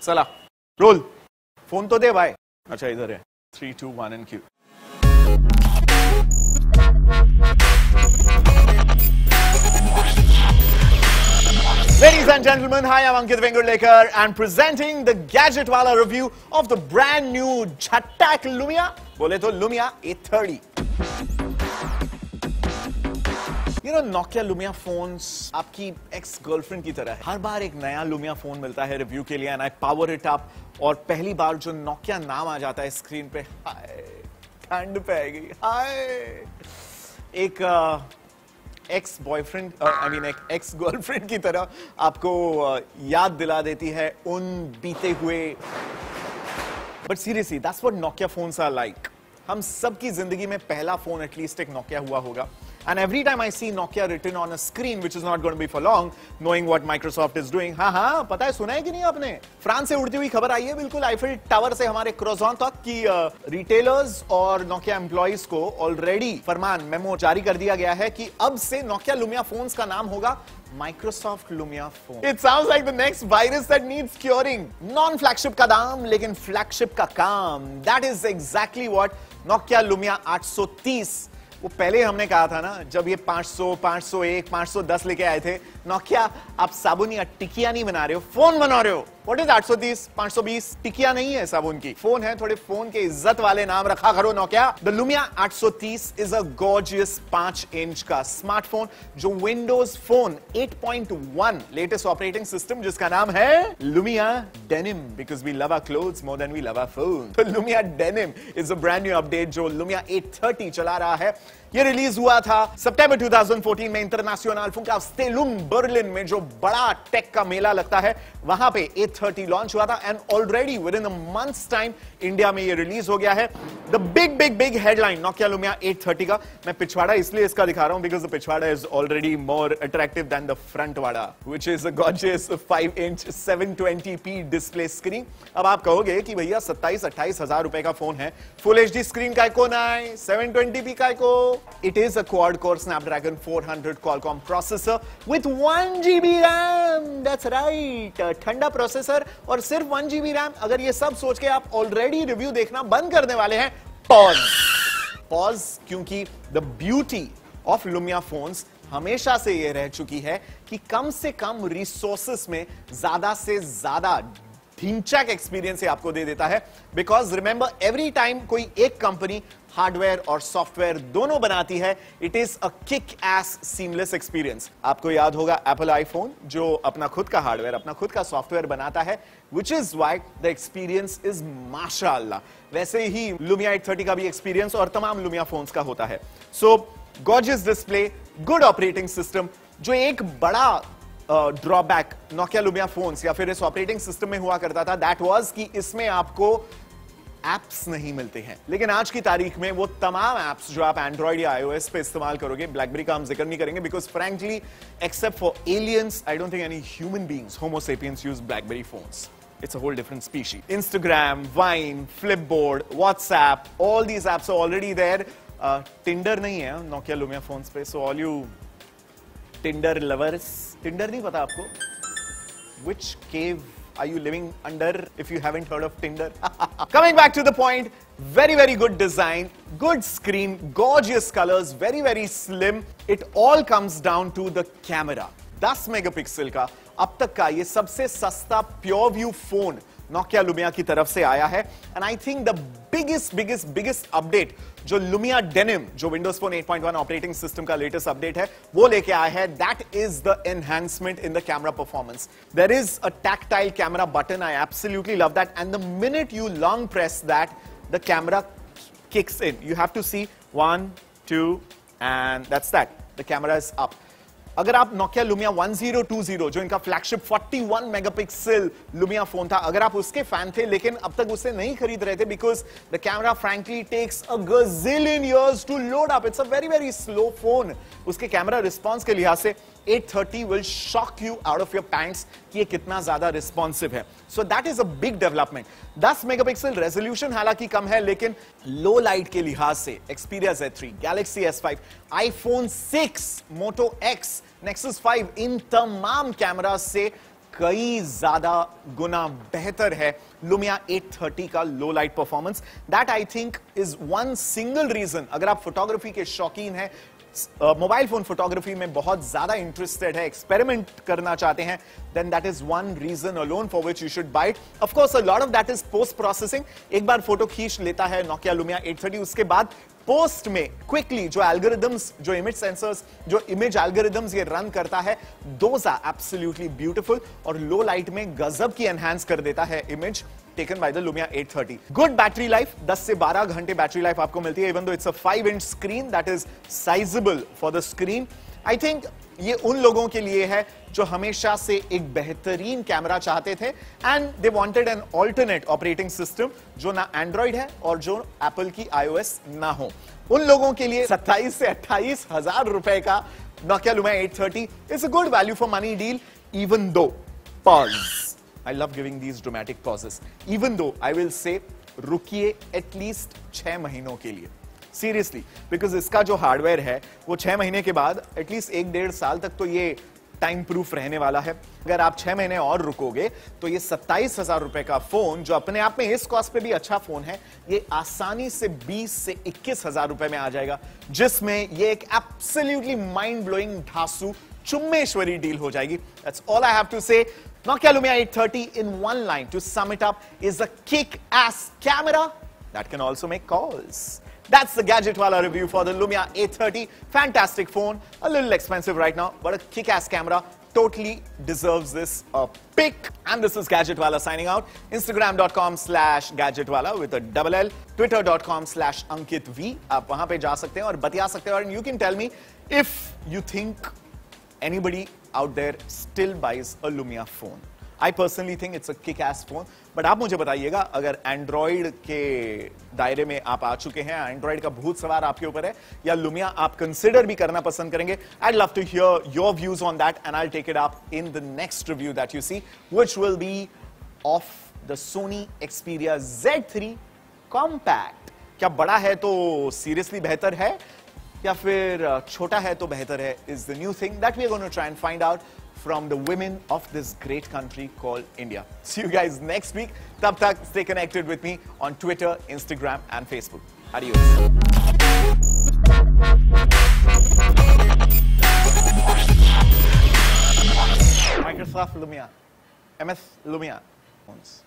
चला role, phone तो दे भाई। अच्छा इधर है, 3, 2, 1 and Q. Ladies and gentlemen, hi, I'm Ankit Vengadlekar and presenting the Gadget Wala review of the brand new Jhatak Lumia, बोले तो Lumia 830। You know, Nokia Lumia phones आपकी ex girlfriend की तरह है। हर बार एक नया Lumia phone मिलता है रिव्यू के लिए and I power it up, और पहली बार जो Nokia नाम आ जाता है स्क्रीन पे, हाय ठंड पै गई, हाय। एक एक्स बॉयफ्रेंड आई मीन एक एक्स गर्लफ्रेंड की तरह आपको याद दिला देती है उन बीते हुए। But seriously that's what Nokia phones are like. हम सबकी जिंदगी में पहला फोन एटलीस्ट एक नोकिया हुआ होगा। And every time I see Nokia written on a screen, which is not going to be for long, knowing what Microsoft is doing, हाँ पता है, सुना है कि नहीं आपने? फ्रांस से उड़ती हुई खबर आई है बिल्कुल आईफिल टावर से हमारे क्रोजॉन तक कि रिटेलर्स और नोकिया एम्प्लॉइज को ऑलरेडी फरमान मेमो जारी कर दिया गया है कि अब से नोकिया लुमिया फोन्स का नाम होगा Microsoft Lumia phone. It sounds like the next virus that needs curing. Non-flagship का दाम लेकिन flagship का काम. That is exactly what Nokia Lumia 830 वो पहले हमने कहा था ना, जब ये 500, 501, 510 लेके आए थे। नोकिया आप साबुन या टिकिया नहीं बना रहे हो, फोन बना रहे हो। What is 830, 520? टिकिया नहीं है साबुन की, फोन है। थोड़े फोन के इज्जत वाले नाम रखा करो Nokia. The Lumia 830 is a gorgeous 5 inch का स्मार्टफोन जो Windows phone 8.1 latest operating system जिसका नाम है Lumia Denim, because we love our clothes more than we love our phone. तो Lumia Denim is a brand new update जो Lumia 830 चला रहा है। ये रिलीज हुआ था सितंबर 2014 में इंटरनेशनल फुंकास्टेलुम बर्लिन में, जो बड़ा टेक का मेला लगता है, वहां पे 830 लॉन्च हुआ था and already within a months time India में ये रिलीज हो गया है। The big big big headline Nokia Lumia 830 का, मैं पिछवाड़ा इसलिए इसका दिखा रहा हूं बिकॉज द पिछवाड़ा is already more attractive than the front वाड़ा, which is a gorgeous 5 inch 720p display screen. अब आप कहोगे कि भैया 27-28 हजार रुपए का फोन है, फुल एचडी स्क्रीन का को ना, 720p का को। It is a quad-core Snapdragon 400 Qualcomm processor with 1GB RAM. That's right, ठंडा प्रोसेसर और सिर्फ 1GB RAM। अगर ये सब सोच के आप ऑलरेडी रिव्यू देखना बंद करने वाले हैं, पॉज, क्योंकि the beauty of Lumia phones हमेशा से ये रह चुकी है कि कम से कम रिसोर्सेस में ज्यादा से ज्यादा ढिंचैक एक्सपीरियंस आपको दे देता है। बिकॉज रिमेंबर, एवरी टाइम कोई एक कंपनी हार्डवेयर और सॉफ्टवेयर दोनों बनाती है, it is a kick S seamless experience. आपको याद होगा एप्पल आईफोन जो अपना खुद का हार्डवेयर, अपना खुद का सॉफ्टवेयर बनाता है, which is why the experience is माशाअल्लाह। वैसे ही लुमिया 830 का भी एक्सपीरियंस और तमाम लुमिया फोन्स का होता है। So gorgeous display, good operating system. जो एक बड़ा ड्रॉबैक नोकिया लुमिया फोन्स या फिर इस ऑपरेटिंग सिस्टम में हुआ करता था, दैट वाज कि इसमें आपको एप्स नहीं मिलते हैं। लेकिन आज की तारीख में वो तमाम एप्स जो आप एंड्रॉइड या iOS पे इस्तेमाल करोगे, ब्लैकबेरी का हम जिक्र नहीं करेंगे because frankly except for aliens I don't think any human beings, homo sapiens use blackberry phones. It's a whole different species. Instagram, Vine, Flipboard, WhatsApp, all these apps are already there. Tinder नहीं है Nokia Lumia phones पे, so all you Tinder lovers, Tinder नहीं पता आपको? Which cave are you living under if you haven't heard of Tinder? Coming back to the point, very very good design, good screen, gorgeous colors, very very slim. It all comes down to the camera. 10 megapixel का अब तक का ये सबसे सस्ता pure view phone Nokia Lumia की तरफ से आया है। And I think the biggest update जो लुमिया डेनिम, जो विंडोज फोन 8.1 ऑपरेटिंग सिस्टम का लेटेस्ट अपडेट है, वो लेके आया है। That is the enhancement in the camera performance. There is a tactile camera button, I absolutely love that, and the minute you long press that, the camera kicks in. You have to see 1, 2 and that's that. The camera is up. अगर आप Nokia Lumia 1020 जो इनका flagship 41 megapixel Lumia phone था, अगर आप उसके fan थे लेकिन अब तक उसे नहीं खरीद रहे थे because the camera frankly takes a gazillion years to load up, it's a very very slow phone. उसके कैमरा रिस्पॉन्स के लिहाज से 830 will shock you out of your pants कि ये कितना ज्यादा रिस्पॉन्सिव है। So that is a big development. 10 megapixel resolution हालांकि कम है, लेकिन लो लाइट के लिहाज से Xperia Z3, Galaxy S5, iPhone 6, Moto X, Nexus 5, इन तमाम कैमरा से कई ज्यादा गुना बेहतर है लुमिया 830 का low light performance. That I think is one single reason. अगर आप फोटोग्राफी के शौकीन हैं, मोबाइल फोन फोटोग्राफी में बहुत ज्यादा इंटरेस्टेड है, एक्सपेरिमेंट करना चाहते हैं, then that is one reason alone for which you should buy it. Of course, a lot of that is post processing. एक बार फोटो खींच लेता है Nokia Lumia 830, उसके बाद पोस्ट में क्विकली जो एल्गोरिदम्स, जो इमेज सेंसर्स, जो इमेज एल्गोरिदम्स ये रन करता है, दोज आर एब्सोल्युटली ब्यूटीफुल और लो लाइट में गजब की एनहांस कर देता है image taken by the Lumia 830. Good battery life, 10 से 12 घंटे बैटरी लाइफ आपको मिलती है, even though it's a 5-inch screen that is sizable for the screen. I think ये उन लोगों के लिए है जो हमेशा से एक बेहतरीन कैमरा चाहते थे and they wanted an alternate operating system जो ना एंड्रॉइड है और जो एप्पल की iOS ना हो. उन लोगों के लिए 27 से 28 हजार रुपए का Nokia Lumia 830 is a good value for money deal, even though, pause. I love giving these dramatic pauses. Even though I will say, रुकिए at least 6 महीनों के लिए. Seriously, because इसका जो हार्डवेयर है वो 6 महीने के बाद एटलीस्ट 1-1.5 साल तक तो ये टाइम प्रूफ रहने वाला है. अगर आप 6 महीने और रुकोगे तो ये 27,000 रुपए का फोन, जो अपने आप में इस कॉस्ट पे भी अच्छा फोन है, ये आसानी से 20 से 21,000 रुपए में आ जाएगा, जिसमें ये एक एब्सोल्युटली माइंड ब्लोइंग धांसू चुम्मेश्वरी डील हो जाएगी. That's all I have to say. Nokia Lumia 830 in one line, to sum it up, is a kick-ass camera that can also make calls. That's the Gadgetwala review for the Lumia 830. Fantastic phone, a little expensive right now, but a kick-ass camera. Totally deserves this pick. And this is Gadgetwala signing out. Instagram.com/Gadgetwala with a double L. Twitter.com/AnkitV. आप वहां पे जा सकते हैं और बतिया सकते हैं. And you can tell me if you think anybody out there still buys a Lumia phone. I personally think it's a kick-ass phone. But आप मुझे बताइएगा, अगर Android के दायरे में आप आ चुके हैं, Android का भूत सवार आपके ऊपर है, या Lumia आप कंसिडर भी करना पसंद करेंगे. I'd love to hear your views on that, and I'll take it up in the next review that you see, which will be of the Sony Xperia Z3 Compact. क्या बड़ा है तो seriously बेहतर है, या फिर छोटा है तो बेहतर है, is the new thing that we are going to try and find out from the women of this great country called India. See you guys next week. Tab tak, stay connected with me on Twitter, Instagram and Facebook. Adios. Microsoft Lumia, MS Lumia phones.